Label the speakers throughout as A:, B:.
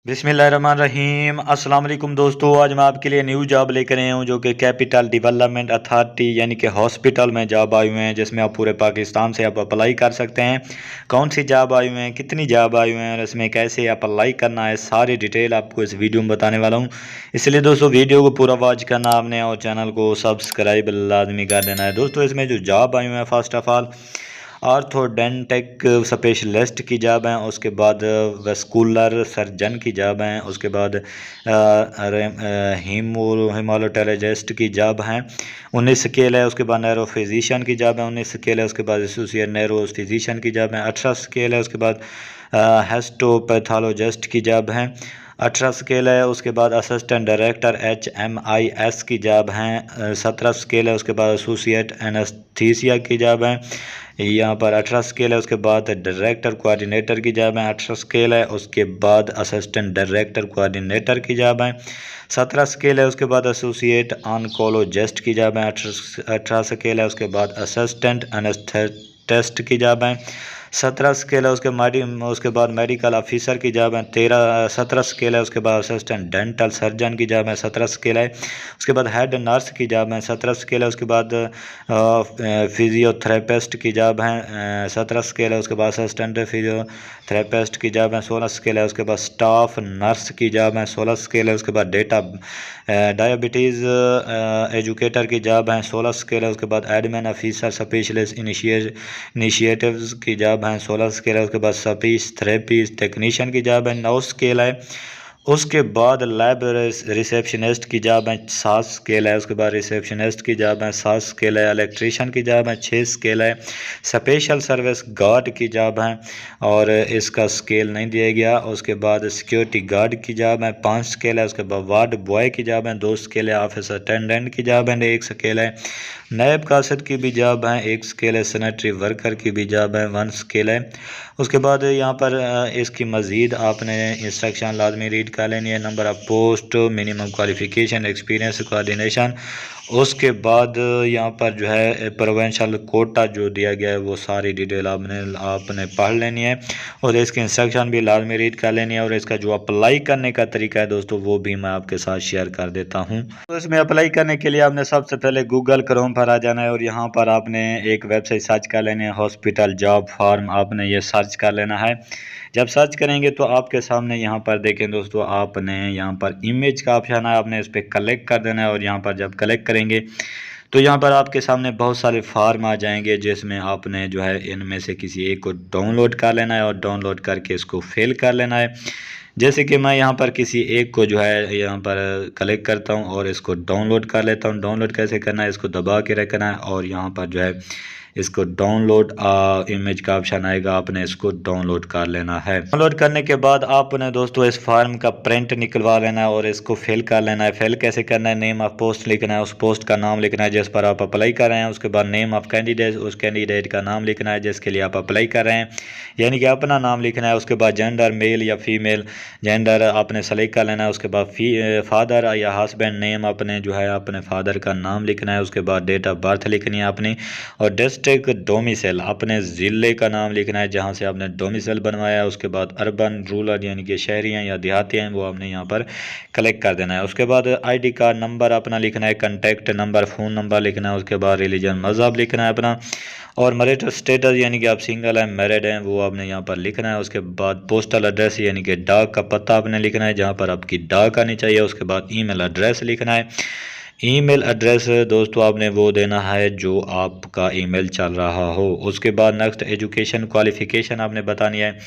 A: बिस्मिल्लाहिर्रहमानिर्रहीम अस्सलाम वालेकुम दोस्तों। आज मैं आपके लिए न्यू जॉब लेकर आया हूँ जो कि कैपिटल डेवलपमेंट अथॉरिटी यानी कि हॉस्पिटल में जॉब आई हुए हैं, जिसमें आप पूरे पाकिस्तान से आप अप्लाई कर सकते हैं। कौन सी जॉब आई हुए हैं, कितनी जॉब आई हुए हैं और इसमें कैसे अप्लाई करना है, सारी डिटेल आपको इस वीडियो में बताने वाला हूँ। इसलिए दोस्तों वीडियो को पूरा वॉच करना आपने और चैनल को सब्सक्राइब लाजमी कर देना है। दोस्तों इसमें जो जॉब आई हुए हैं, फर्स्ट ऑफ ऑल ऑर्थोडेंटिक स्पेशलिस्ट की जॉब है, उसके बाद वेस्कुलर सर्जन की जॉब है, उसके बाद हीमोलॉजिस्ट की जॉब है 19 स्केल है, उसके बाद नैरो फिजिशियन की जॉब है 19 स्केल है, उसके बाद एसोसिएट नैरो फिजिशियन की जॉब है 18 स्केल है, उसके बाद हेस्टोपैथोलॉजिस्ट की जॉब है 18 स्केल है, उसके बाद असिस्टेंट डायरेक्टर HMIS की जॉब है 17 स्केल है, उसके बाद एसोसिएट एनेस्थीसिया की जॉब है यहाँ पर 18 स्केल है, उसके बाद डायरेक्टर कोऑर्डिनेटर की जॉब है 18 स्केल है, उसके बाद असिस्टेंट डायरेक्टर कोऑर्डिनेटर की जॉब है 17 स्केल है, उसके बाद एसोसिएट ऑन्कोलॉजिस्ट की जॉब है 18 स्केल है, उसके बाद असिस्टेंट एनेस्थेटिस्ट की जॉब है 17 स्केल है, उसके बाद मेडिकल ऑफिसर की जॉब है 17 स्केल है, उसके बाद असिस्टेंट डेंटल सर्जन की जॉब है 17 स्केल है, उसके बाद हेड नर्स की जॉब है 17 स्केल है, उसके बाद फिजियोथेरेपिस्ट की जॉब है 17 स्केल है, उसके बाद असिस्टेंट फिजियोथेरेपिस्ट की जॉब है 16 स्केल है, उसके बाद स्टाफ नर्स की जॉब है 16 स्केल है, उसके बाद डायबिटीज़ एजुकेटर की जॉब है 16 स्केल है, उसके बाद एडमिन ऑफिसर स्पेशलिस्ट इनिशिएटिव्स की जॉब है 16 स्केल है, उसके बाद स्पीच थेरेपी टेक्नीशियन की जॉब है 9 स्केल है, उसके बाद लैब रिसेप्शनिस्ट की जॉब है 7 स्केल है, उसके बाद रिसेप्शनिस्ट की जॉब है 7 स्केल है, इलेक्ट्रीशियन की जॉब है 6 स्केल है, स्पेशल सर्विस गार्ड की जॉब है और इसका स्केल नहीं दिया गया, उसके बाद सिक्योरिटी गार्ड की जॉब है 5 स्केल है, उसके बाद वार्ड बॉय की जॉब है 2 स्केल है, ऑफिस अटेंडेंट की जॉब है 1 स्केल है, नायब कासिद की भी जॉब है 1 स्केल है, सैनिटरी वर्कर की भी जॉब है 1 स्केल है। उसके बाद यहाँ पर इसकी मज़ीद आपने इंस्ट्रक्शन लाजमी रीड कर लेनी है। Number of post, minimum qualification, experience, coordination. उसके बाद यहाँ पर जो है प्रोविंशियल कोटा जो दिया गया है वो सारी डिटेल आपने पढ़ लेनी है और इसके इंस्ट्रक्शन भी लाजमी रीड कर लेनी है और इसका जो अप्लाई करने का तरीका है दोस्तों वो भी मैं आपके साथ शेयर कर देता हूँ। तो इसमें अप्लाई करने के लिए आपने सबसे पहले गूगल क्रोम पर आ जाना है और यहाँ पर आपने एक वेबसाइट सर्च कर लेनी है, हॉस्पिटल जॉब फॉर्म, आपने ये सर्च कर लेना है। जब सर्च करेंगे तो आपके सामने यहाँ पर देखें दोस्तों, आपने यहाँ पर इमेज का ऑप्शन है, आपने इस पर क्लिक कर देना है और यहाँ पर जब क्लिक करेंगे तो यहाँ पर आपके सामने बहुत सारे फार्म आ जाएंगे जिसमें आपने जो है इनमें से किसी एक को डाउनलोड कर लेना है और डाउनलोड करके इसको फिल कर लेना है। जैसे कि मैं यहाँ पर किसी एक को जो है यहाँ पर क्लिक करता हूँ और इसको डाउनलोड कर लेता हूँ। डाउनलोड कैसे करना है, इसको दबा के रखना है और यहाँ पर जो है इसको डाउनलोड इमेज का ऑप्शन आएगा, आपने इसको डाउनलोड कर लेना है। डाउनलोड करने के बाद आपने दोस्तों इस फॉर्म का प्रिंट निकलवा लेना है और इसको फिल कर लेना है। फिल कैसे करना है, नेम ऑफ पोस्ट लिखना है, उस पोस्ट का नाम लिखना है जिस पर आप अप्लाई कर रहे हैं। उसके बाद नेम ऑफ कैंडिडेट, उस कैंडिडेट का नाम लिखना है जिसके लिए आप अप्लाई कर रहे हैं, यानी कि अपना नाम लिखना है। उसके बाद जेंडर मेल या फीमेल जेंडर आपने सेलेक्ट कर लेना है। उसके बाद फादर या हस्बैंड नेम आपने जो है अपने फादर का नाम लिखना है। उसके बाद डेट ऑफ बर्थ लिखनी है अपनी और डिस्ट्रिक्ट डोमिसाइल अपने ज़िले का नाम लिखना है जहां से आपने डोमिसाइल बनवाया है। उसके बाद अर्बन रूरल यानी कि शहरी हैं या देहाती हैं वो आपने यहाँ पर कलेक्ट कर देना है। उसके बाद आईडी कार्ड नंबर अपना लिखना है, कॉन्टैक्ट नंबर, फ़ोन नंबर लिखना है। उसके बाद रिलीजन मज़हब लिखना है अपना और मैरिटल स्टेटस यानी कि आप सिंगल हैं मैरिड हैं वो आपने यहाँ पर लिखना है। उसके बाद पोस्टल एड्रेस यानी कि डाक का पता आपने लिखना है जहाँ पर आपकी डाक आनी चाहिए। उसके बाद ईमेल एड्रेस लिखना है। ईमेल एड्रेस दोस्तों आपने वो देना है जो आपका ईमेल चल रहा हो। उसके बाद नेक्स्ट एजुकेशन क्वालिफ़िकेशन आपने बतानी है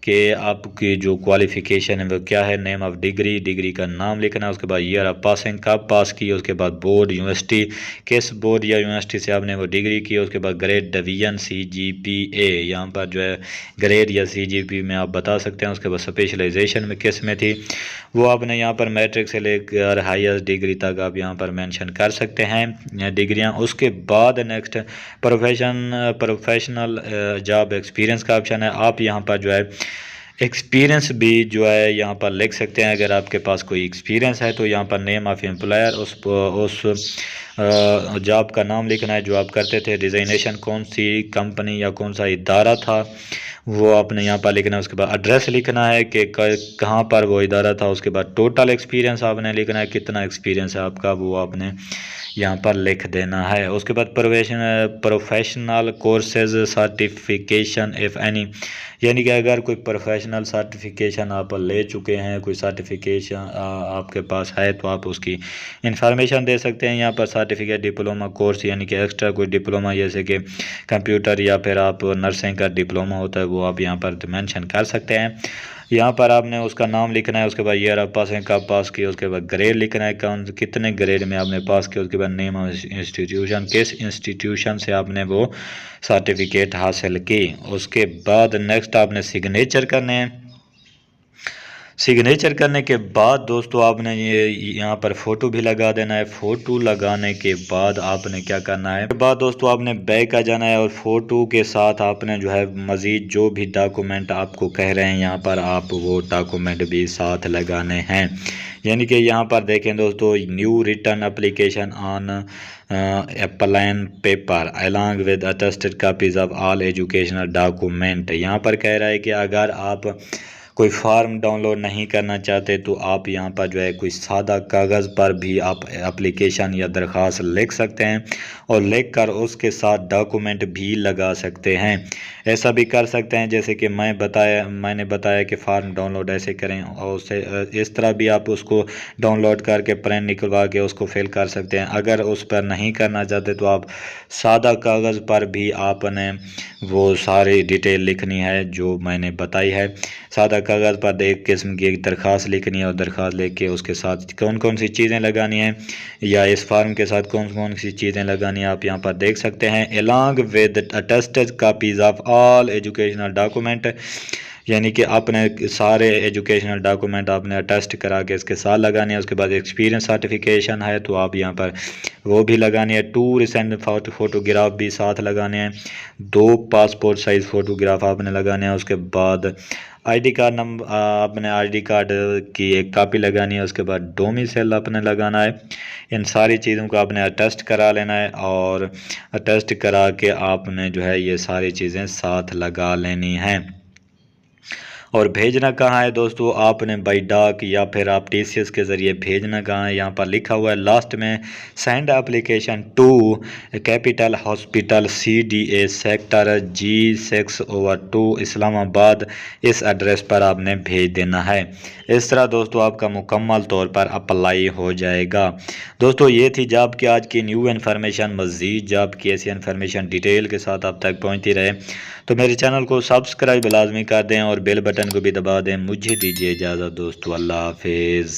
A: कि आपकी जो क्वालिफ़िकेशन है वो क्या है। नेम ऑफ डिग्री, डिग्री का नाम लिखना है। उसके बाद ईयर ऑफ पासिंग, कब पास की। उसके बाद बोर्ड, यूनिवर्सिटी, किस बोर्ड या यूनिवर्सिटी से आपने वो डिग्री की। उसके बाद ग्रेड, डिवीजन, CGPA यहाँ पर जो है ग्रेड या CGP में आप बता सकते हैं। उसके बाद स्पेशलाइजेशन में किस में थी वो आपने यहाँ पर मैट्रिक से लेकर हाईएस्ट डिग्री तक आप यहाँ पर मेंशन कर सकते हैं डिग्रियाँ। उसके बाद नेक्स्ट प्रोफेशनल जॉब एक्सपीरियंस का ऑप्शन है। आप यहाँ पर जो है एक्सपीरियंस भी जो है यहाँ पर लिख सकते हैं। अगर आपके पास कोई एक्सपीरियंस है तो यहाँ पर नेम ऑफ़ एम्प्लॉयर, उस जॉब का नाम लिखना है जो आप करते थे। डिज़ाइनेशन कौन सी कंपनी या कौन सा इदारा था वो आपने यहाँ पर लिखना है। उसके बाद एड्रेस लिखना है कि कहाँ पर वो इदारा था। उसके बाद टोटल एक्सपीरियंस आपने लिखना है, कितना एक्सपीरियंस है आपका वो आपने यहाँ पर लिख देना है। उसके बाद professional courses certification if any, यानी कि अगर कोई प्रोफेशनल सर्टिफिकेशन आप ले चुके हैं, कोई सर्टिफिकेशन आपके पास है तो आप उसकी इंफॉर्मेशन दे सकते हैं यहाँ पर। सर्टिफिकेट, डिप्लोमा कोर्स यानी कि एक्स्ट्रा कोई डिप्लोमा जैसे कि कंप्यूटर या फिर आप नर्सिंग का डिप्लोमा होता है वो आप यहाँ पर मेंशन कर सकते हैं। यहाँ पर आपने उसका नाम लिखना है। उसके बाद ईयर आप पासिंग कब पास किया, उसके बाद ग्रेड लिखना है, कौन कितने ग्रेड में आपने पास किया। उसके बाद नेम ऑफ इंस्टीट्यूशन, किस इंस्टीट्यूशन से आपने वो सर्टिफिकेट हासिल की। उसके बाद नेक्स्ट आपने सिग्नेचर करने हैं। सिग्नेचर करने के बाद दोस्तों आपने ये यहाँ पर फ़ोटो भी लगा देना है। फ़ोटो लगाने के बाद आपने क्या करना है, बाद दोस्तों आपने बैक आ जाना है और फ़ोटो के साथ आपने जो है मज़ीद जो भी डॉक्यूमेंट आपको कह रहे हैं यहाँ पर आप वो डॉक्यूमेंट भी साथ लगाने हैं। यानी कि यहाँ पर देखें दोस्तों, new return application on plan paper along with attested copies of all educational document. यहाँ पर कह रहा है कि अगर आप कोई फार्म डाउनलोड नहीं करना चाहते तो आप यहाँ पर जो है कोई सादा कागज़ पर भी आप एप्लीकेशन या दरख्वास्त लिख सकते हैं और लिख कर उसके साथ डॉक्यूमेंट भी लगा सकते हैं। ऐसा भी कर सकते हैं जैसे कि मैंने बताया कि फार्म डाउनलोड ऐसे करें, और उससे इस तरह भी आप उसको डाउनलोड करके प्रिंट निकलवा के उसको फिल कर सकते हैं। अगर उस पर नहीं करना चाहते तो आप सादा कागज़ पर भी आपने वो सारी डिटेल लिखनी है जो मैंने बताई है। सादा कागज़ पर एक किस्म की एक दरख्वास्त लिखनी है और दरख्वास्त लिख के उसके साथ कौन कौन सी चीज़ें लगानी हैं या इस फार्म के साथ कौन कौन सी चीज़ें लगानी है आप यहाँ पर देख सकते हैं। Along with attested copies of all educational document, यानी कि आपने सारे एजुकेशनल डॉक्यूमेंट आपने अटेस्ट करा के इसके साथ लगाने हैं। उसके बाद एक्सपीरियंस सर्टिफिकेशन है तो आप यहाँ पर वो भी लगानी है। 2 रिसेंट फ़ोटोग्राफ भी साथ लगाने हैं। 2 पासपोर्ट साइज़ फ़ोटोग्राफ आपने लगाने हैं। उसके बाद आईडी कार्ड नंबर, आपने आईडी कार्ड की एक कॉपी लगानी है। उसके बाद डोमिसाइल आपने लगाना है। इन सारी चीज़ों को आपने अटेस्ट करा लेना है और अटेस्ट करा के आपने जो है ये सारी चीज़ें साथ लगा लेनी हैं। और भेजना कहाँ है दोस्तों, आपने बाई डाक या फिर आप टीसीएस के ज़रिए भेजना कहाँ है, यहाँ पर लिखा हुआ है लास्ट में send application to capital hospital CDA sector G6/2 Islamabad. इस एड्रेस पर आपने भेज देना है। इस तरह दोस्तों आपका मुकम्मल तौर पर अप्लाई हो जाएगा। दोस्तों ये थी जॉब की आज की न्यू इन्फॉर्मेशन। मज़ीद जॉब की ऐसी इन्फॉर्मेशन डिटेल के साथ आप तक पहुँचती रहे तो मेरे चैनल को सब्सक्राइब लाजमी कर दें और बेल बटन को भी दबा दें। मुझे दीजिए इजाज़त दोस्तों, अल्लाह हाफिज़।